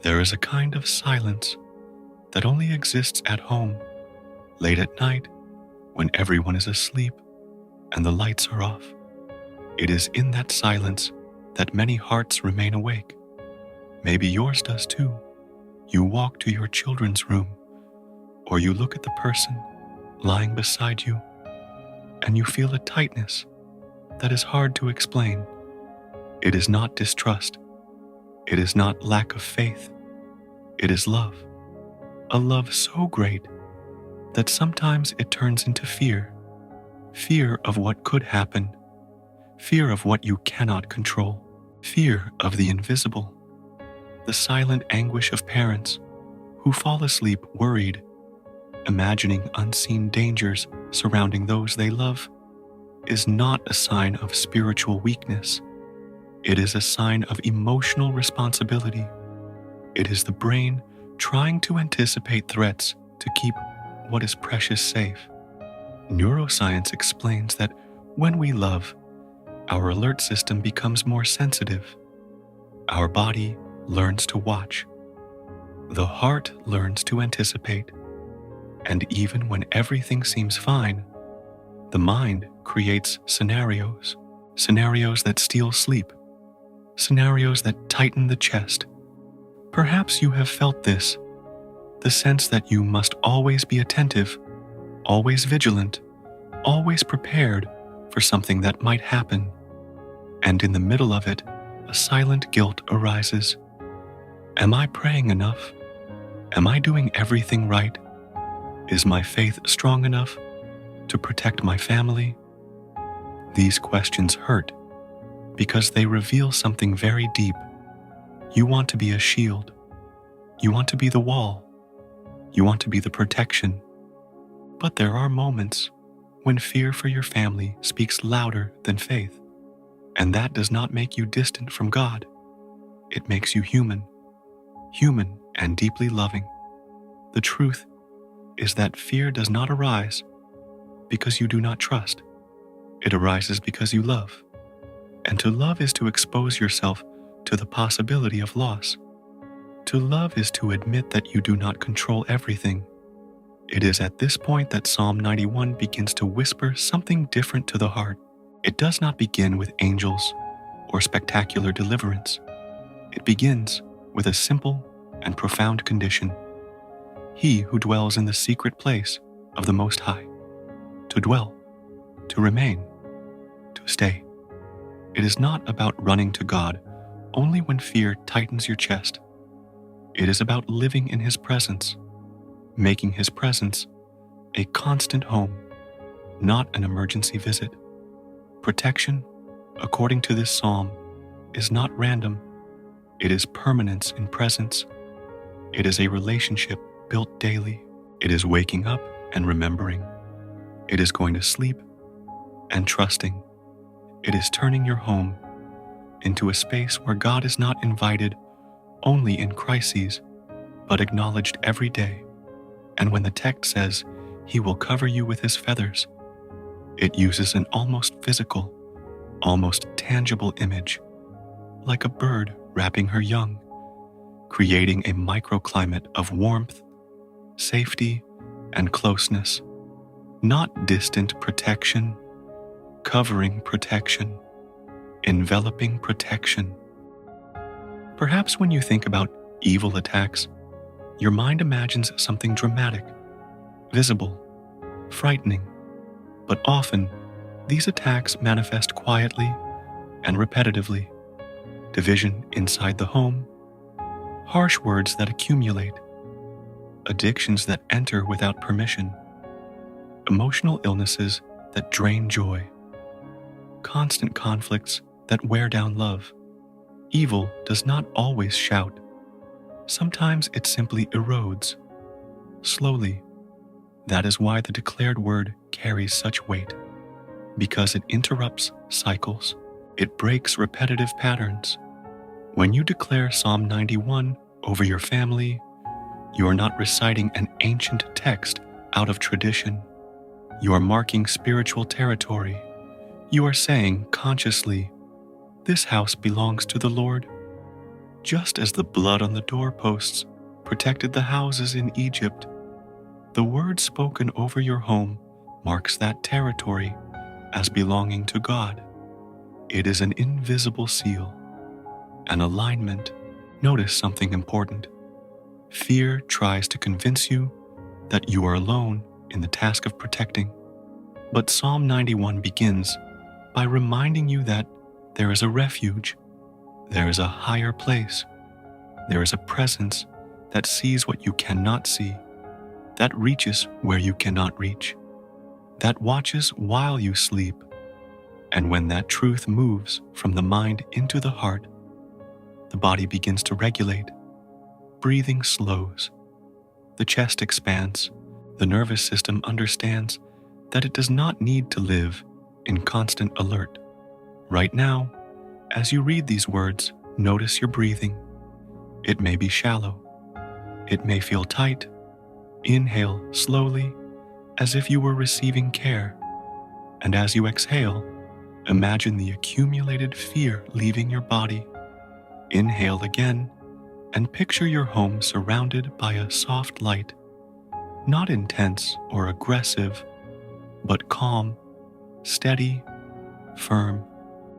There is a kind of silence that only exists at home, late at night, when everyone is asleep and the lights are off. It is in that silence that many hearts remain awake. Maybe yours does too. You walk to your children's room, or you look at the person lying beside you, and you feel a tightness that is hard to explain. It is not distrust. It is not lack of faith. It is love. A love so great that sometimes it turns into fear. Fear of what could happen. Fear of what you cannot control. Fear of the invisible. The silent anguish of parents who fall asleep worried, imagining unseen dangers surrounding those they love, is not a sign of spiritual weakness. It is a sign of emotional responsibility. It is the brain trying to anticipate threats to keep what is precious safe. Neuroscience explains that when we love, our alert system becomes more sensitive. Our body learns to watch. The heart learns to anticipate. And even when everything seems fine, the mind creates scenarios that steal sleep, scenarios that tighten the chest. Perhaps you have felt this, the sense that you must always be attentive, always vigilant, always prepared for something that might happen. And in the middle of it, a silent guilt arises. Am I praying enough? Am I doing everything right? Is my faith strong enough to protect my family? These questions hurt because they reveal something very deep. You want to be a shield. You want to be the wall. You want to be the protection. But there are moments when fear for your family speaks louder than faith. And that does not make you distant from God. It makes you human and deeply loving. The truth is that fear does not arise because you do not trust. It arises because you love. And to love is to expose yourself to the possibility of loss. To love is to admit that you do not control everything. It is at this point that Psalm 91 begins to whisper something different to the heart. It does not begin with angels or spectacular deliverance. It begins with a simple and profound condition. He who dwells in the secret place of the Most High. To dwell, to remain, to stay. It is not about running to God only when fear tightens your chest. It is about living in His presence, making His presence a constant home, not an emergency visit. Protection, according to this psalm, is not random. It is permanence in presence. It is a relationship built daily. It is waking up and remembering. It is going to sleep and trusting. It is turning your home into a space where God is not invited only in crises, but acknowledged every day. And when the text says, He will cover you with His feathers, it uses an almost physical, almost tangible image, like a bird wrapping her young, creating a microclimate of warmth, safety, and closeness. Not distant protection, covering protection, enveloping protection. Perhaps when you think about evil attacks, your mind imagines something dramatic, visible, frightening. But often, these attacks manifest quietly and repetitively. Division inside the home, harsh words that accumulate, addictions that enter without permission, emotional illnesses that drain joy, constant conflicts that wear down love. Evil does not always shout. Sometimes it simply erodes, slowly. That is why the declared word carries such weight, because it interrupts cycles. It breaks repetitive patterns. When you declare Psalm 91 over your family, you are not reciting an ancient text out of tradition. You are marking spiritual territory. You are saying consciously, this house belongs to the Lord. Just as the blood on the doorposts protected the houses in Egypt, the word spoken over your home marks that territory as belonging to God. It is an invisible seal, an alignment. Notice something important. Fear tries to convince you that you are alone in the task of protecting. But Psalm 91 begins by reminding you that there is a refuge, there is a higher place, there is a presence that sees what you cannot see, that reaches where you cannot reach, that watches while you sleep. And when that truth moves from the mind into the heart, the body begins to regulate, breathing slows, the chest expands, the nervous system understands that it does not need to live in constant alert. Right now, as you read these words, notice your breathing. It may be shallow. It may feel tight. Inhale slowly, as if you were receiving care. And as you exhale, imagine the accumulated fear leaving your body. Inhale again, and picture your home surrounded by a soft light, not intense or aggressive, but calm, steady, firm.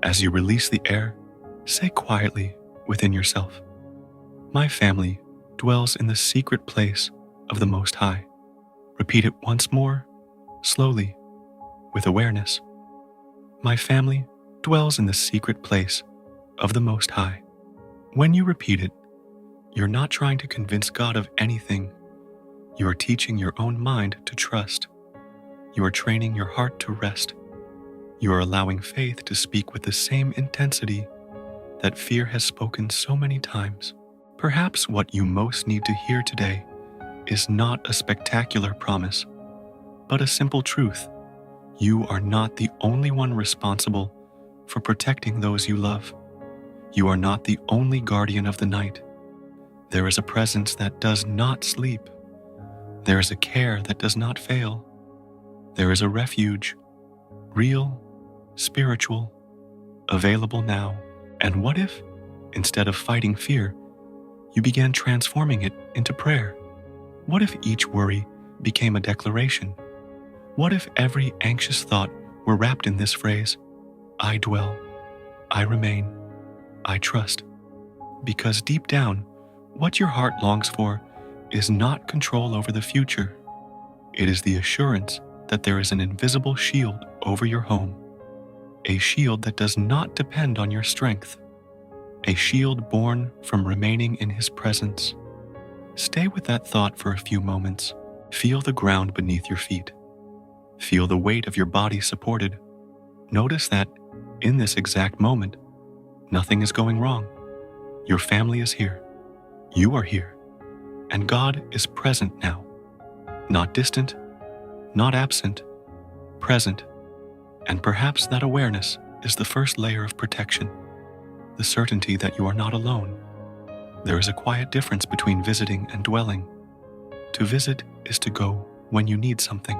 As you release the air, say quietly within yourself, "My family dwells in the secret place of the Most High." Repeat it once more, slowly, with awareness. "My family dwells in the secret place of the Most High." When you repeat it, you're not trying to convince God of anything. You are teaching your own mind to trust. You are training your heart to rest. You are allowing faith to speak with the same intensity that fear has spoken so many times. Perhaps what you most need to hear today is not a spectacular promise, but a simple truth. You are not the only one responsible for protecting those you love. You are not the only guardian of the night. There is a presence that does not sleep. There is a care that does not fail. There is a refuge, real, spiritual, available now. And what if, instead of fighting fear, you began transforming it into prayer? What if each worry became a declaration? What if every anxious thought were wrapped in this phrase, "I dwell, I remain, I trust"? Because deep down, what your heart longs for is not control over the future. It is the assurance that there is an invisible shield over your home, a shield that does not depend on your strength, a shield born from remaining in His presence. Stay with that thought for a few moments. Feel the ground beneath your feet. Feel the weight of your body supported. Notice that, in this exact moment, nothing is going wrong. Your family is here. You are here. And God is present now. Not distant, not absent, present. And perhaps that awareness is the first layer of protection, the certainty that you are not alone. There is a quiet difference between visiting and dwelling. To visit is to go when you need something.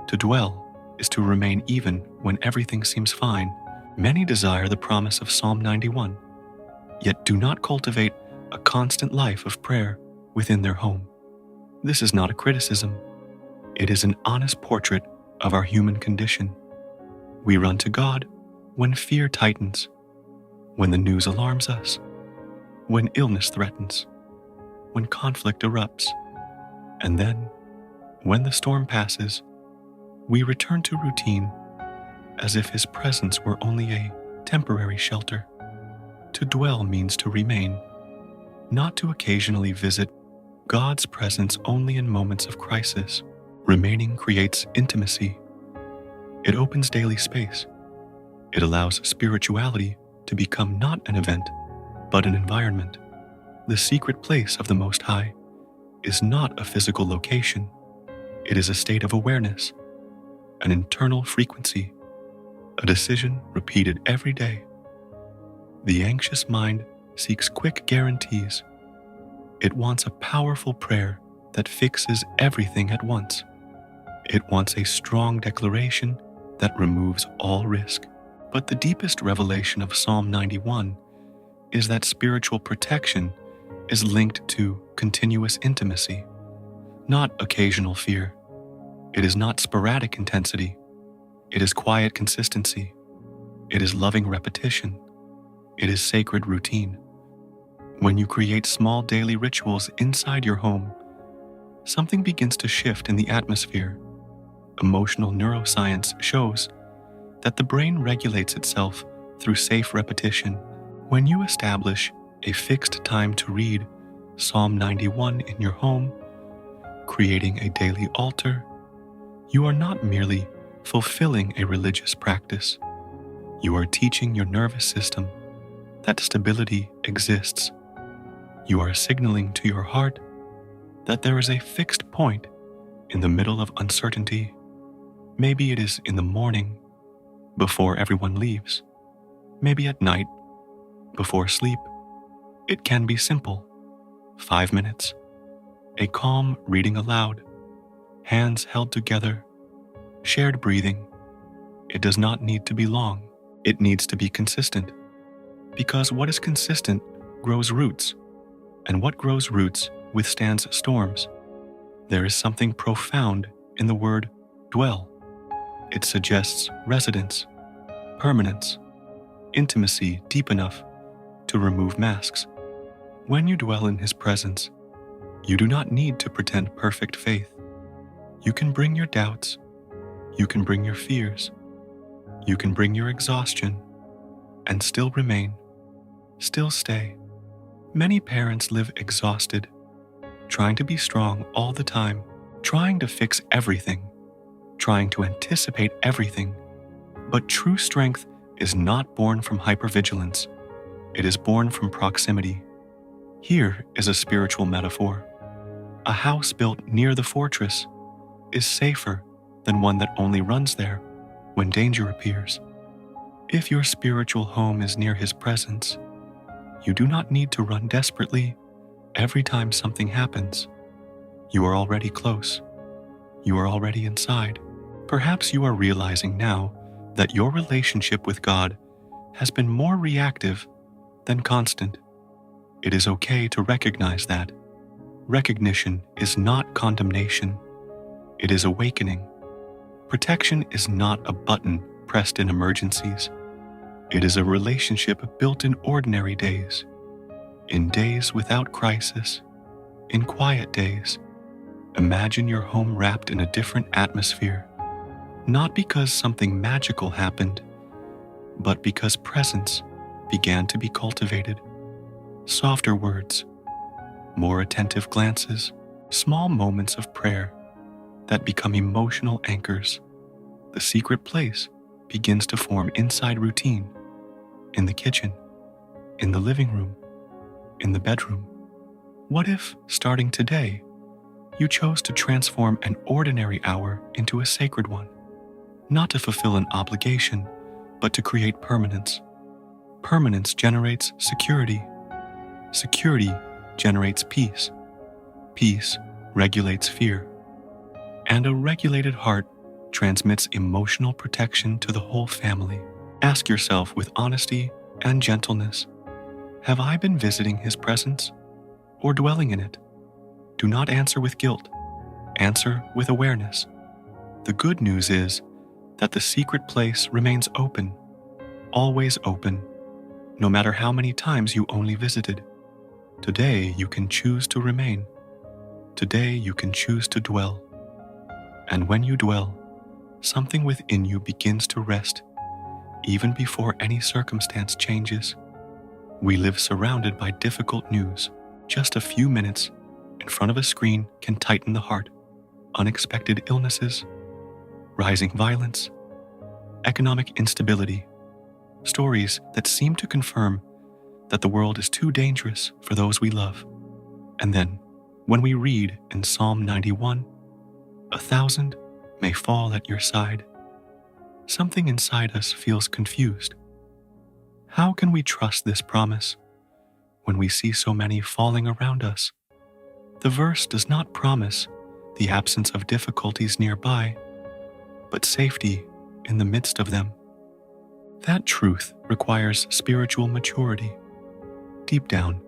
To dwell is to remain even when everything seems fine. Many desire the promise of Psalm 91, yet do not cultivate a constant life of prayer within their home. This is not a criticism. It is an honest portrait of our human condition. We run to God when fear tightens, when the news alarms us, when illness threatens, when conflict erupts, and then, when the storm passes, we return to routine as if His presence were only a temporary shelter. To dwell means to remain, not to occasionally visit. God's presence only in moments of crisis. Remaining creates intimacy. It opens daily space. It allows spirituality to become not an event, but an environment. The secret place of the Most High is not a physical location. It is a state of awareness, an internal frequency, a decision repeated every day. The anxious mind seeks quick guarantees. It wants a powerful prayer that fixes everything at once. It wants a strong declaration that removes all risk. But the deepest revelation of Psalm 91 is that spiritual protection is linked to continuous intimacy, not occasional fear. It is not sporadic intensity. It is quiet consistency. It is loving repetition. It is sacred routine. When you create small daily rituals inside your home, something begins to shift in the atmosphere. Emotional neuroscience shows that the brain regulates itself through safe repetition. When you establish a fixed time to read Psalm 91 in your home, creating a daily altar, you are not merely fulfilling a religious practice. You are teaching your nervous system that stability exists. You are signaling to your heart that there is a fixed point in the middle of uncertainty. Maybe it is in the morning, before everyone leaves. Maybe at night, before sleep. It can be simple. 5 minutes. A calm reading aloud. Hands held together. Shared breathing. It does not need to be long. It needs to be consistent. Because what is consistent grows roots. And what grows roots withstands storms. There is something profound in the word dwell. It suggests residence, permanence, intimacy deep enough to remove masks. When you dwell in His presence, you do not need to pretend perfect faith. You can bring your doubts. You can bring your fears. You can bring your exhaustion and still remain, still stay. Many parents live exhausted, trying to be strong all the time, trying to fix everything, trying to anticipate everything. But true strength is not born from hypervigilance. It is born from proximity. Here is a spiritual metaphor. A house built near the fortress is safer than one that only runs there when danger appears. If your spiritual home is near His presence, you do not need to run desperately every time something happens. You are already close. You are already inside. Perhaps you are realizing now that your relationship with God has been more reactive than constant. It is okay to recognize that. Recognition is not condemnation. It is awakening. Protection is not a button pressed in emergencies. It is a relationship built in ordinary days, in days without crisis, in quiet days. Imagine your home wrapped in a different atmosphere, not because something magical happened, but because presence began to be cultivated. Softer words, more attentive glances, small moments of prayer that become emotional anchors. The secret place begins to form inside routine, in the kitchen, in the living room, in the bedroom. What if, starting today, you chose to transform an ordinary hour into a sacred one? Not to fulfill an obligation, but to create permanence. Permanence generates security. Security generates peace. Peace regulates fear. And a regulated heart transmits emotional protection to the whole family. Ask yourself with honesty and gentleness, have I been visiting His presence or dwelling in it? Do not answer with guilt. Answer with awareness. The good news is that the secret place remains open, always open, no matter how many times you only visited. Today you can choose to remain. Today you can choose to dwell. And when you dwell, something within you begins to rest, even before any circumstance changes. We live surrounded by difficult news. Just a few minutes in front of a screen can tighten the heart. Unexpected illnesses, rising violence, economic instability, stories that seem to confirm that the world is too dangerous for those we love. And then, when we read in Psalm 91, 1,000 may fall at your side, something inside us feels confused. How can we trust this promise when we see so many falling around us? The verse does not promise the absence of difficulties nearby, but safety in the midst of them. That truth requires spiritual maturity. Deep down,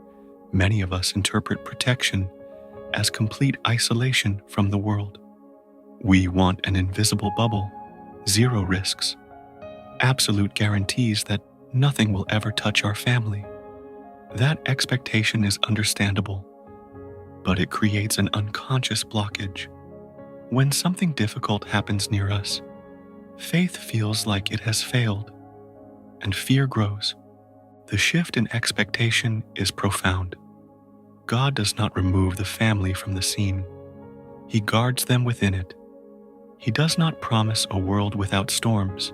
many of us interpret protection as complete isolation from the world. We want an invisible bubble, zero risks, absolute guarantees that nothing will ever touch our family. That expectation is understandable, but it creates an unconscious blockage. When something difficult happens near us, faith feels like it has failed, and fear grows. The shift in expectation is profound. God does not remove the family from the scene. He guards them within it. He does not promise a world without storms.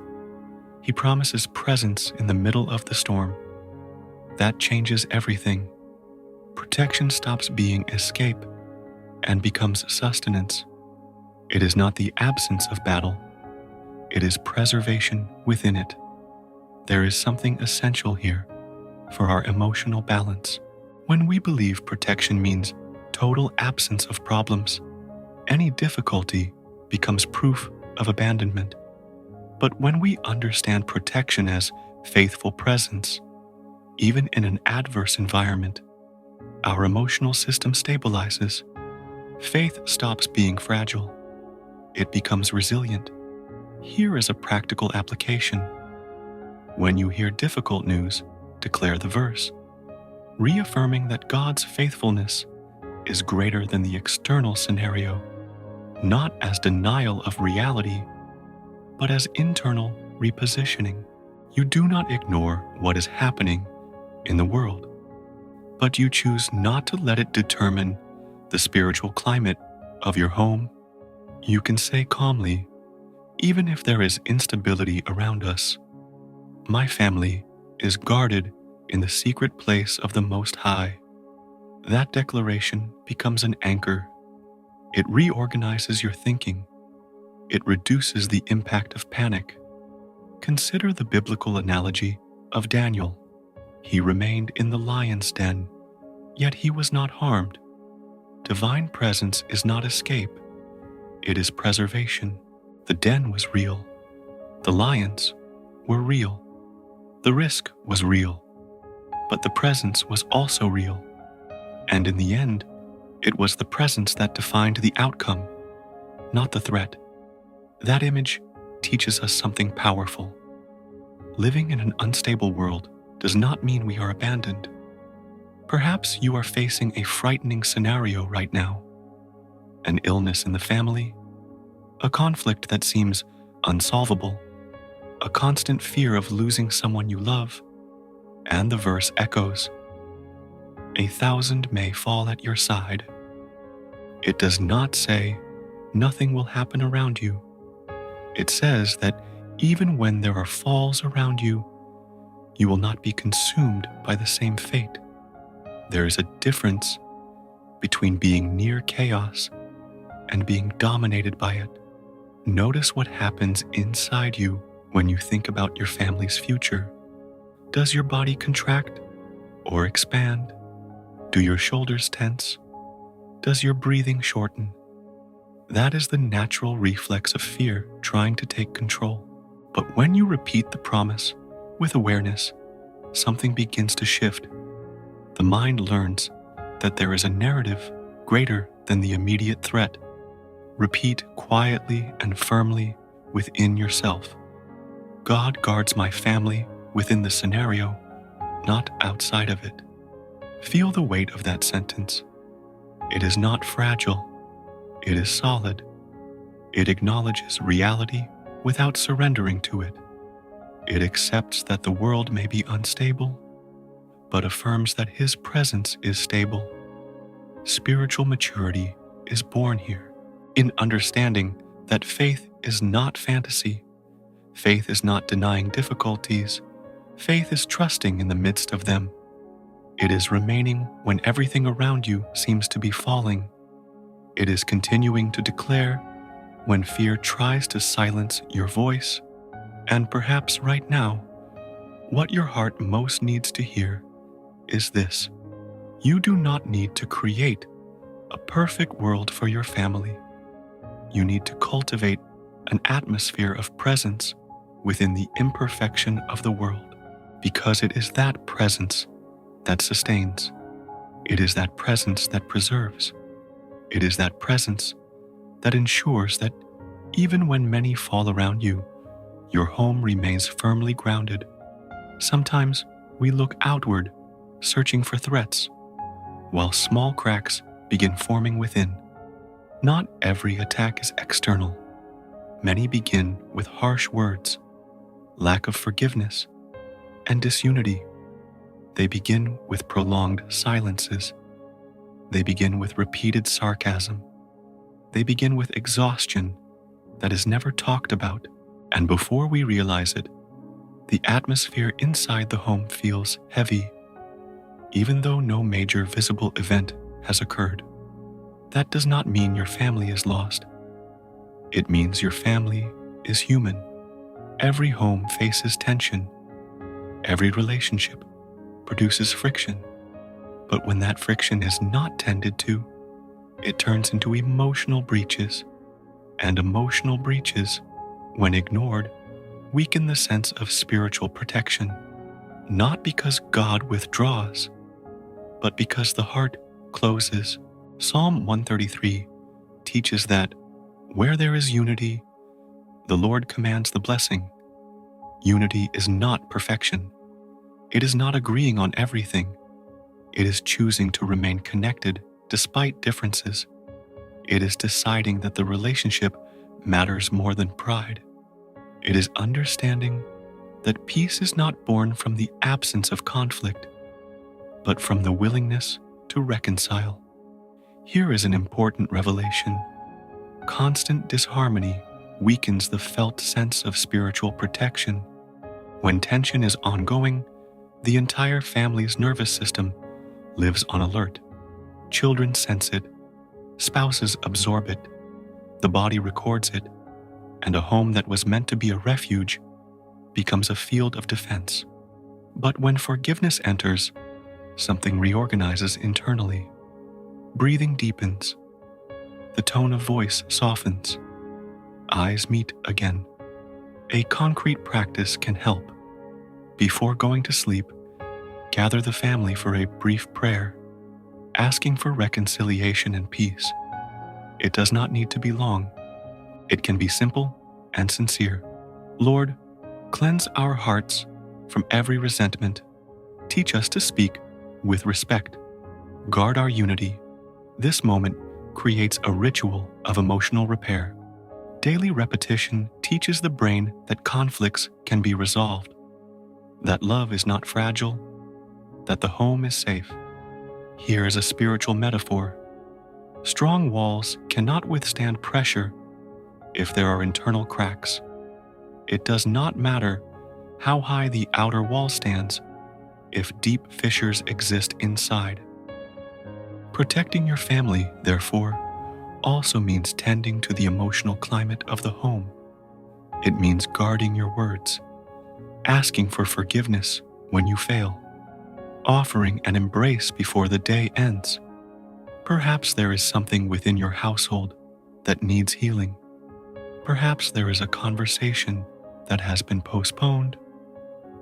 He promises presence in the middle of the storm. That changes everything. Protection stops being escape and becomes sustenance. It is not the absence of battle. It is preservation within it. There is something essential here for our emotional balance. When we believe protection means total absence of problems, any difficulty becomes proof of abandonment. But when we understand protection as faithful presence, even in an adverse environment, our emotional system stabilizes. Faith stops being fragile. It becomes resilient. Here is a practical application. When you hear difficult news, declare the verse, reaffirming that God's faithfulness is greater than the external scenario, not as denial of reality, but as internal repositioning. You do not ignore what is happening in the world, but you choose not to let it determine the spiritual climate of your home. You can say calmly, even if there is instability around us, my family is guarded in the secret place of the Most High. That declaration becomes an anchor. It reorganizes your thinking. It reduces the impact of panic. Consider the biblical analogy of Daniel. He remained in the lion's den, yet he was not harmed. Divine presence is not escape. It is preservation. The den was real. The lions were real. The risk was real. But the presence was also real. And in the end, it was the presence that defined the outcome, not the threat. That image teaches us something powerful. Living in an unstable world does not mean we are abandoned. Perhaps you are facing a frightening scenario right now. An illness in the family, a conflict that seems unsolvable, a constant fear of losing someone you love, and the verse echoes, 1,000 may fall at your side. It does not say nothing will happen around you. It says that even when there are falls around you, you will not be consumed by the same fate. There is a difference between being near chaos and being dominated by it. Notice what happens inside you when you think about your family's future. Does your body contract or expand? Do your shoulders tense? Does your breathing shorten? That is the natural reflex of fear trying to take control. But when you repeat the promise with awareness, something begins to shift. The mind learns that there is a narrative greater than the immediate threat. Repeat quietly and firmly within yourself. God guards my family within the scenario, not outside of it. Feel the weight of that sentence. It is not fragile. It is solid. It acknowledges reality without surrendering to it. It accepts that the world may be unstable, but affirms that His presence is stable. Spiritual maturity is born here, in understanding that faith is not fantasy. Faith is not denying difficulties. Faith is trusting in the midst of them. It is remaining when everything around you seems to be falling. It is continuing to declare when fear tries to silence your voice. And perhaps right now, what your heart most needs to hear is this: you do not need to create a perfect world for your family. You need to cultivate an atmosphere of presence within the imperfection of the world, because it is that presence that sustains. It is that presence that preserves. It is that presence that ensures that even when many fall around you, your home remains firmly grounded. Sometimes we look outward, searching for threats, while small cracks begin forming within. Not every attack is external. Many begin with harsh words, lack of forgiveness, and disunity. They begin with prolonged silences. They begin with repeated sarcasm. They begin with exhaustion that is never talked about. And before we realize it, the atmosphere inside the home feels heavy, even though no major visible event has occurred. That does not mean your family is lost. It means your family is human. Every home faces tension. Every relationship produces friction. But when that friction is not tended to, it turns into emotional breaches. And emotional breaches, when ignored, weaken the sense of spiritual protection, not because God withdraws, but because the heart closes. Psalm 133 teaches that where there is unity, the Lord commands the blessing. Unity is not perfection. It is not agreeing on everything. It is choosing to remain connected despite differences. It is deciding that the relationship matters more than pride. It is understanding that peace is not born from the absence of conflict, but from the willingness to reconcile. Here is an important revelation. Constant disharmony weakens the felt sense of spiritual protection. When tension is ongoing, the entire family's nervous system lives on alert. Children sense it, spouses absorb it, the body records it, and a home that was meant to be a refuge becomes a field of defense. But when forgiveness enters, something reorganizes internally. Breathing deepens. The tone of voice softens. Eyes meet again. A concrete practice can help. Before going to sleep, gather the family for a brief prayer, asking for reconciliation and peace. It does not need to be long. It can be simple and sincere. Lord, cleanse our hearts from every resentment. Teach us to speak with respect. Guard our unity. This moment creates a ritual of emotional repair. Daily repetition teaches the brain that conflicts can be resolved, that love is not fragile, that the home is safe. Here is a spiritual metaphor. Strong walls cannot withstand pressure if there are internal cracks. It does not matter how high the outer wall stands if deep fissures exist inside. Protecting your family, therefore, also means tending to the emotional climate of the home. It means guarding your words, asking for forgiveness when you fail, offering an embrace before the day ends. Perhaps there is something within your household that needs healing. Perhaps there is a conversation that has been postponed.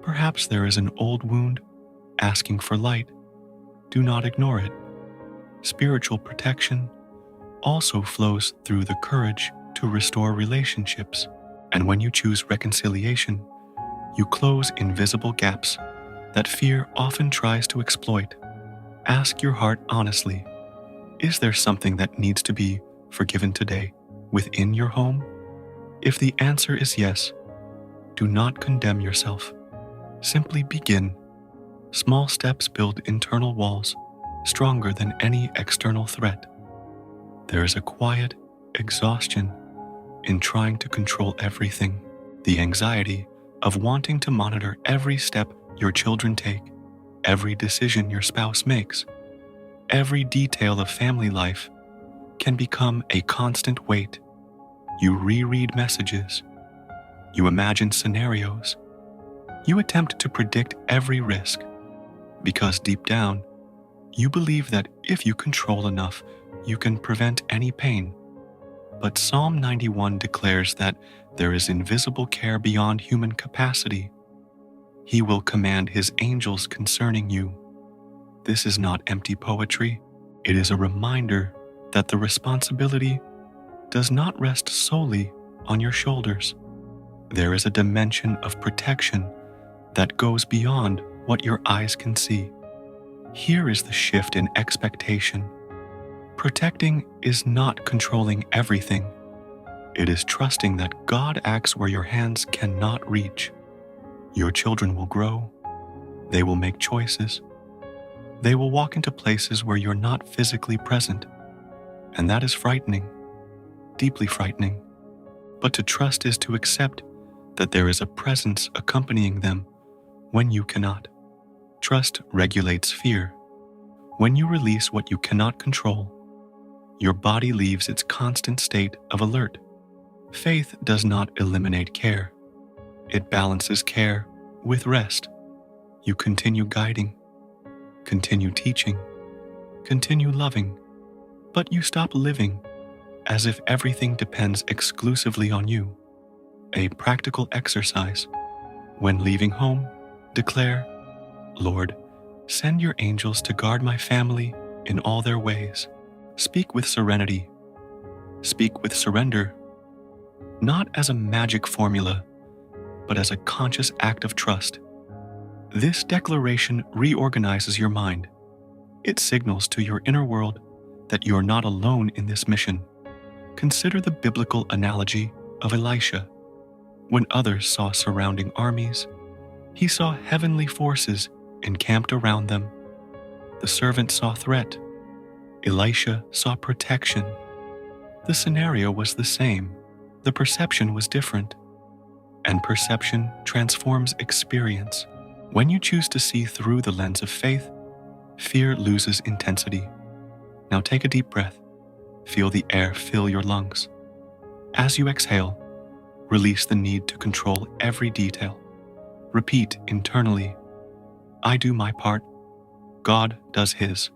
Perhaps there is an old wound asking for light. Do not ignore it. Spiritual protection also flows through the courage to restore relationships. And when you choose reconciliation, you close invisible gaps that fear often tries to exploit. Ask your heart honestly, is there something that needs to be forgiven today within your home? If the answer is yes, do not condemn yourself. Simply begin. Small steps build internal walls stronger than any external threat. There is a quiet exhaustion in trying to control everything. The anxiety of wanting to monitor every step your children take, every decision your spouse makes, every detail of family life can become a constant weight. You reread messages. You imagine scenarios. You attempt to predict every risk because deep down, you believe that if you control enough, you can prevent any pain. But Psalm 91 declares that there is invisible care beyond human capacity. He will command his angels concerning you. This is not empty poetry. It is a reminder that the responsibility does not rest solely on your shoulders. There is a dimension of protection that goes beyond what your eyes can see. Here is the shift in expectation. Protecting is not controlling everything. It is trusting that God acts where your hands cannot reach. Your children will grow. They will make choices. They will walk into places where you're not physically present. And that is frightening, deeply frightening. But to trust is to accept that there is a presence accompanying them when you cannot. Trust regulates fear. When you release what you cannot control, your body leaves its constant state of alert. Faith does not eliminate care. It balances care with rest. You continue guiding, continue teaching, continue loving, but you stop living as if everything depends exclusively on you. A practical exercise. When leaving home, declare, Lord, send your angels to guard my family in all their ways. Speak with serenity. Speak with surrender. Not as a magic formula, but as a conscious act of trust. This declaration reorganizes your mind. It signals to your inner world that you are not alone in this mission. Consider the biblical analogy of Elisha. When others saw surrounding armies, he saw heavenly forces encamped around them. The servant saw threat. Elisha saw protection. The scenario was the same. The perception was different. And perception transforms experience. When you choose to see through the lens of faith, fear loses intensity. Now take a deep breath. Feel the air fill your lungs. As you exhale, release the need to control every detail. Repeat internally, I do my part, God does his.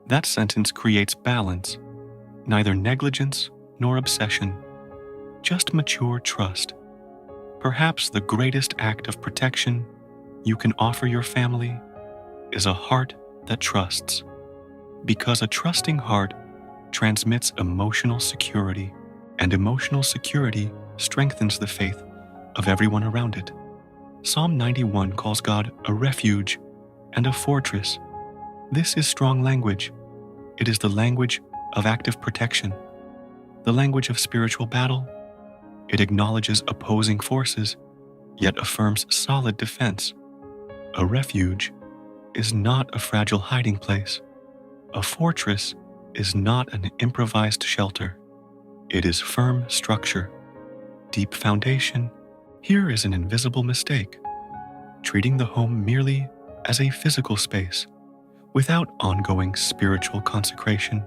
That sentence creates balance, neither negligence nor obsession, just mature trust. Perhaps the greatest act of protection you can offer your family is a heart that trusts, because a trusting heart transmits emotional security, and emotional security strengthens the faith of everyone around it. Psalm 91 calls God a refuge and a fortress. This is strong language. It is the language of active protection, the language of spiritual battle. It acknowledges opposing forces, yet affirms solid defense. A refuge is not a fragile hiding place. A fortress is not an improvised shelter. It is firm structure, deep foundation. Here is an invisible mistake: treating the home merely as a physical space, without ongoing spiritual consecration.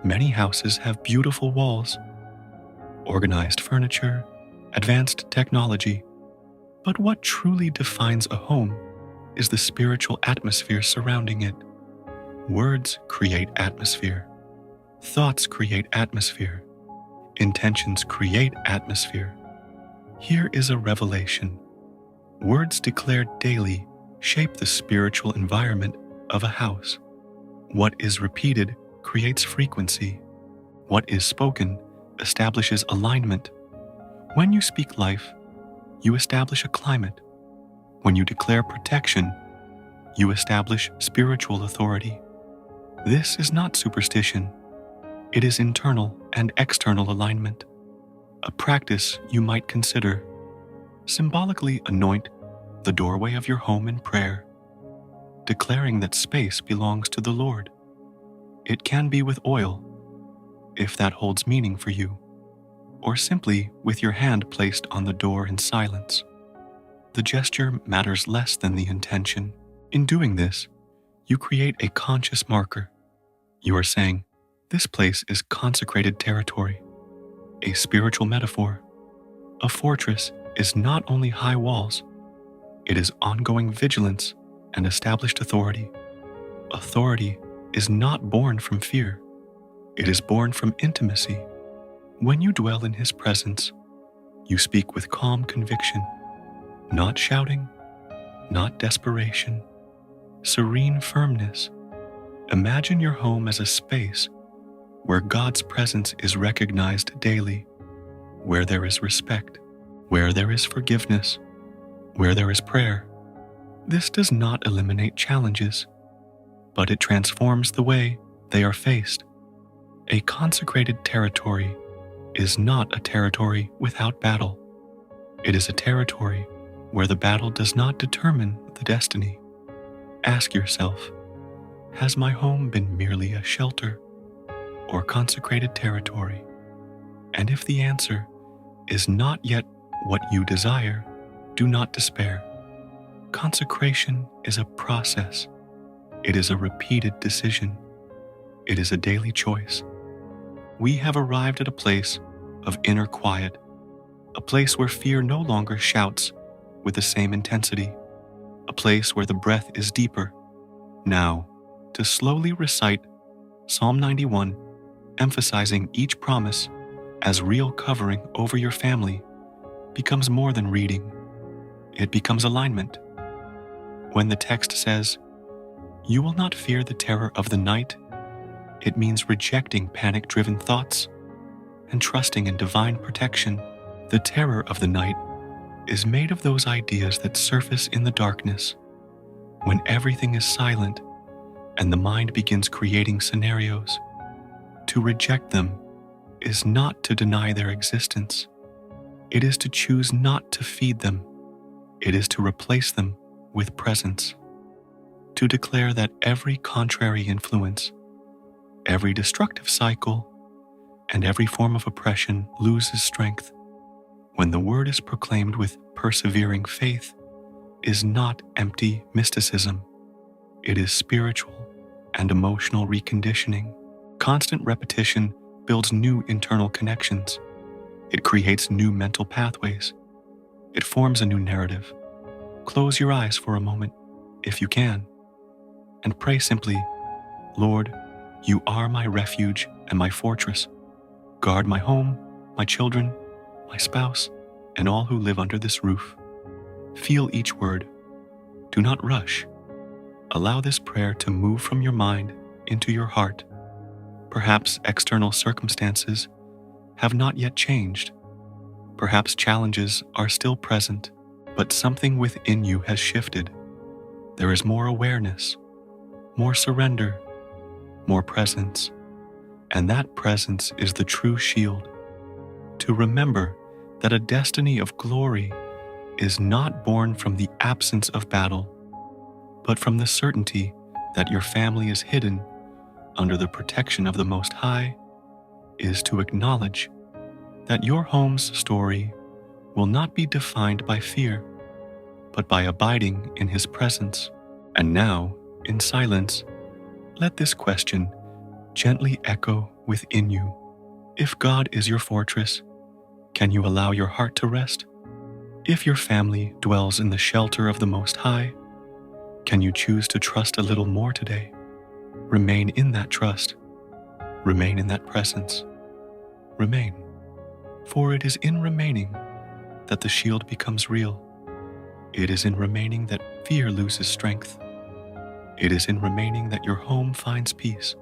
Many houses have beautiful walls, organized furniture, advanced technology, but what truly defines a home is the spiritual atmosphere surrounding it. Words create atmosphere. Thoughts create atmosphere. Intentions create atmosphere. Here is a revelation. Words declared daily shape the spiritual environment of a house. What is repeated creates frequency. What is spoken establishes alignment. When you speak life, you establish a climate. When you declare protection, you establish spiritual authority. This is not superstition. It is internal and external alignment. A practice you might consider. Symbolically anoint the doorway of your home in prayer, declaring that space belongs to the Lord. It can be with oil, if that holds meaning for you, or simply with your hand placed on the door in silence. The gesture matters less than the intention. In doing this, you create a conscious marker. You are saying, this place is consecrated territory, a spiritual metaphor. A fortress is not only high walls, it is ongoing vigilance and established authority. Authority is not born from fear. It is born from intimacy. When you dwell in his presence, you speak with calm conviction, not shouting, not desperation, serene firmness. Imagine your home as a space where God's presence is recognized daily, where there is respect, where there is forgiveness, where there is prayer. This does not eliminate challenges, but it transforms the way they are faced. A consecrated territory is not a territory without battle. It is a territory where the battle does not determine the destiny. Ask yourself, has my home been merely a shelter or consecrated territory? And if the answer is not yet what you desire, do not despair. Consecration is a process. It is a repeated decision. It is a daily choice. We have arrived at a place of inner quiet, a place where fear no longer shouts with the same intensity, a place where the breath is deeper. Now, to slowly recite Psalm 91, emphasizing each promise as real covering over your family, becomes more than reading. It becomes alignment. When the text says, "You will not fear the terror of the night," it means rejecting panic-driven thoughts and trusting in divine protection. The terror of the night is made of those ideas that surface in the darkness, when everything is silent and the mind begins creating scenarios. To reject them is not to deny their existence. It is to choose not to feed them. It is to replace them with presence. To declare that every contrary influence, every destructive cycle, and every form of oppression loses strength when the word is proclaimed with persevering faith is not empty mysticism. It is spiritual and emotional reconditioning. Constant repetition builds new internal connections. It creates new mental pathways. It forms a new narrative. Close your eyes for a moment, if you can, and pray simply, "Lord, you are my refuge and my fortress. Guard my home, my children, my spouse, and all who live under this roof." Feel each word. Do not rush. Allow this prayer to move from your mind into your heart. Perhaps external circumstances have not yet changed. Perhaps challenges are still present, but something within you has shifted. There is more awareness, more surrender, more presence. And that presence is the true shield. To remember that a destiny of glory is not born from the absence of battle, but from the certainty that your family is hidden under the protection of the Most High, is to acknowledge that your home's story will not be defined by fear, but by abiding in His presence. And now, in silence, let this question gently echo within you. If God is your fortress, can you allow your heart to rest? If your family dwells in the shelter of the Most High, can you choose to trust a little more today? Remain in that trust. Remain in that presence. Remain. For it is in remaining that the shield becomes real. It is in remaining that fear loses strength. It is in remaining that your home finds peace.